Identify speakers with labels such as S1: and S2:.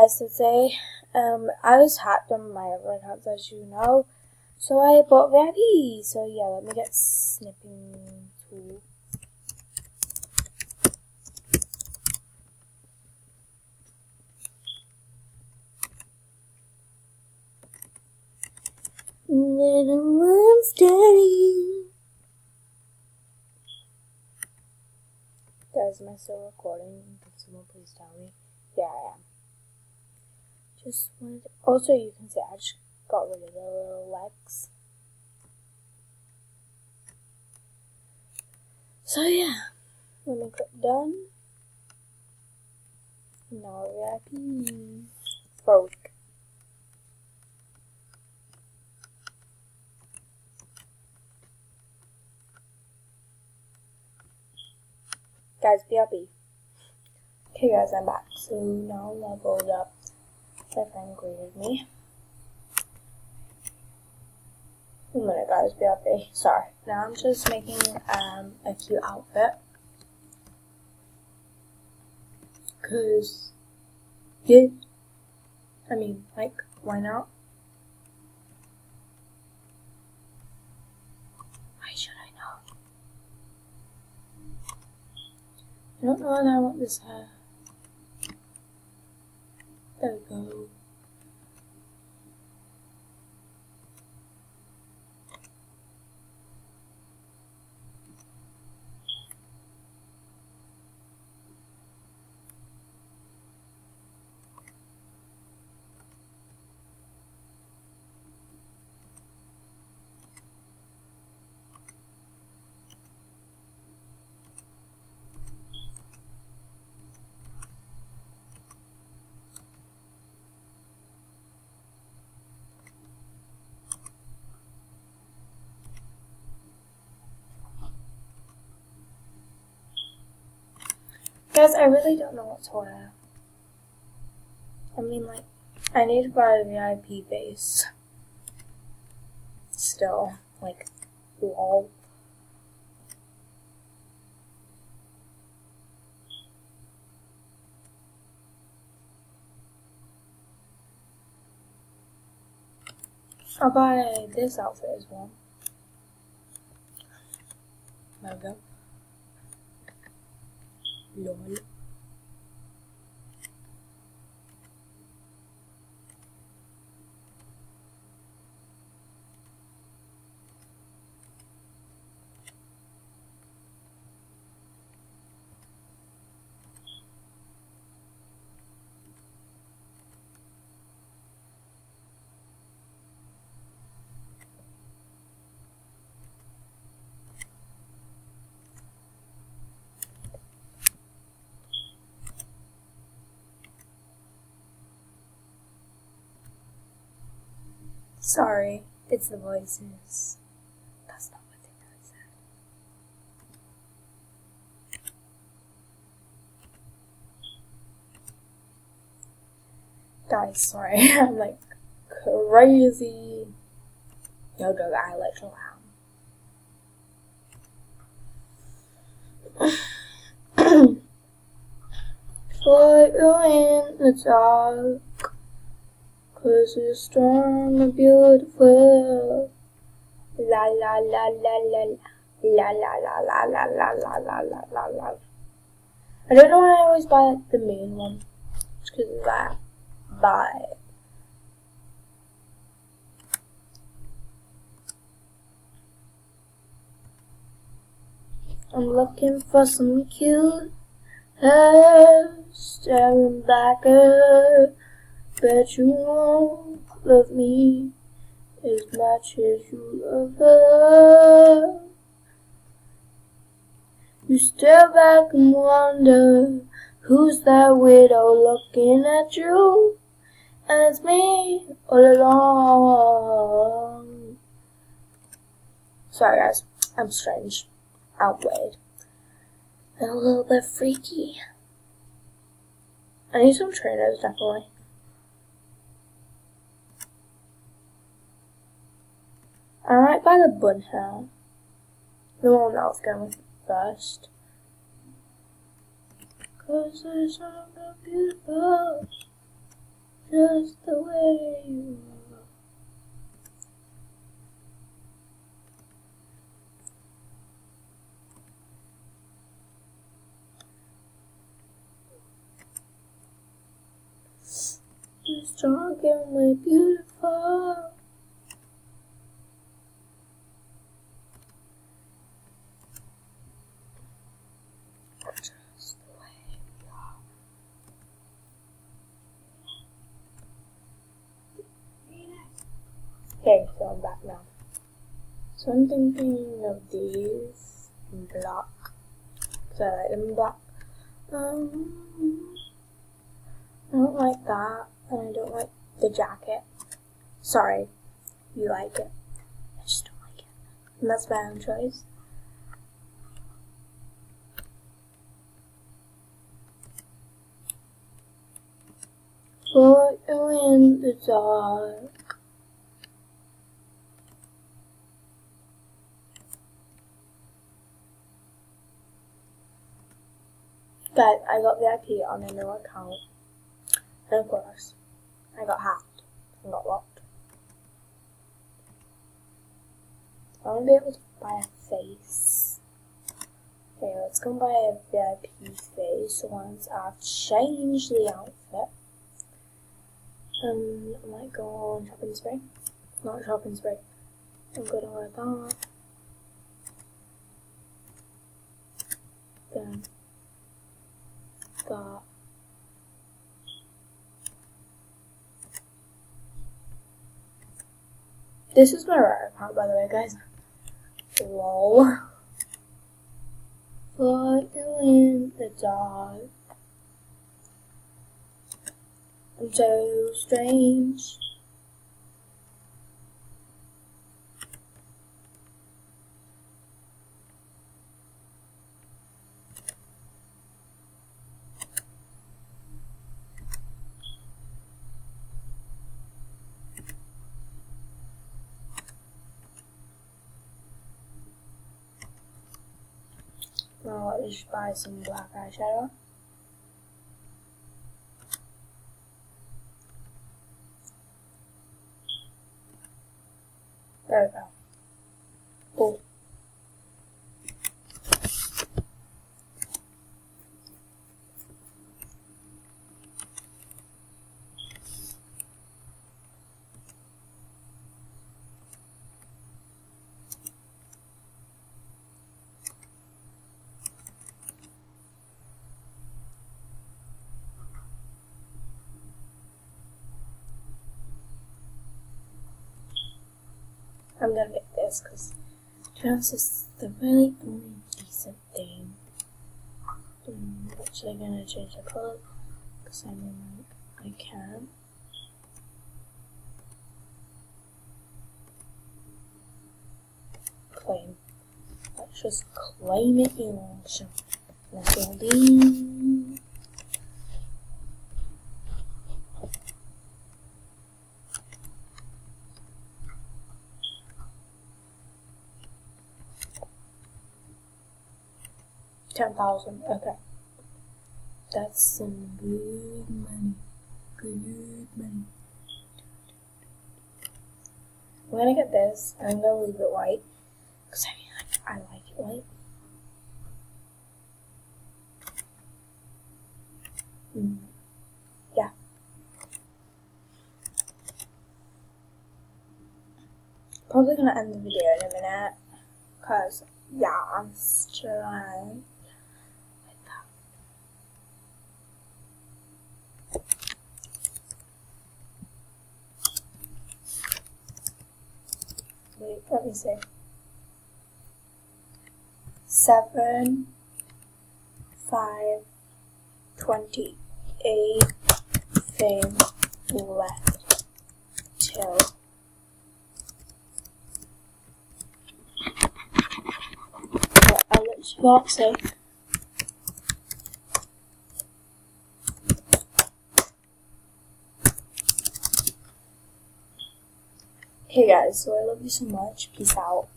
S1: as to say, I was hacked on my other accounts, as you know, so I bought VIP. So yeah, let me get snipping tool. Little one's dirty. Guys, am I still recording? Can someone please tell me? Yeah, I am. Just wanted to, also you can see I just got rid of the little legs. So yeah, let me click done. Now VIP for a week. Guys, VIP. Okay guys, I'm back. So now leveled up. My friend greeted me. 1 minute guys, VIP. Sorry. Now I'm just making a cute outfit. Cause yeah. I mean, like, why not? Why should I know? I don't know whether I want this hair. There we go. Guys, I really don't know what to wear. I mean, like, I need to buy a VIP base. Still, like, lol. I'll buy this outfit as well. There we go. Lol. Sorry, it's the voices. That's not what they really said. Guys, sorry, I'm like crazy. Yo, dog, I let you down. Put you in the dark. 'Cause you're strong and beautiful. La la la la la la la la la la la la la la la la. I don't know why I always buy like the main one. It's 'cause of that vibe. I'm looking for some cute hair, staring back at. Bet you won't love me as much as you love her. You stare back and wonder, who's that widow looking at you? And it's me all along. Sorry guys, I'm strange, outweighed, and a little bit freaky. I need some trainers, definitely. I might buy the bun hair. The one that I was going with first. 'Cause it's so beautiful. just the way you are. You're strong and we're beautiful. Just the way we are. Okay, so I'm back now. So I'm thinking of these in black. So I like them in black. I don't like that, and I don't like the jacket. Sorry, you like it. I just don't like it. And that's my own choice. Put you in the dark. Guys, I got VIP on a new account. And of course, I got hacked and got locked. I want to be able to buy a face. Okay, let's go and buy a VIP face once I've changed the outfit. And I might go on shopping spree. Not shopping spree. I'm gonna wear that. Then that. This is my rare account, by the way, guys. Lol. Put you in the dark. I'm so strange. Now let me just buy some black eyeshadow. There we go. Cool. I'm gonna get this because to be honest, it's the really only decent thing. I'm actually gonna change the color because I mean I can. Claim. Let's just claim it in auction. Let's go in. $10,000. Okay. That's some good money. Good money. I'm gonna get this. I'm gonna leave it white. Because I mean, like, I like it white. Yeah. Probably gonna end the video in a minute. Because, yeah, I'm trying. Wait, let me see. 7, 5, 28 things left till I'll let you not say. Hey guys, so I love you so much. Peace out.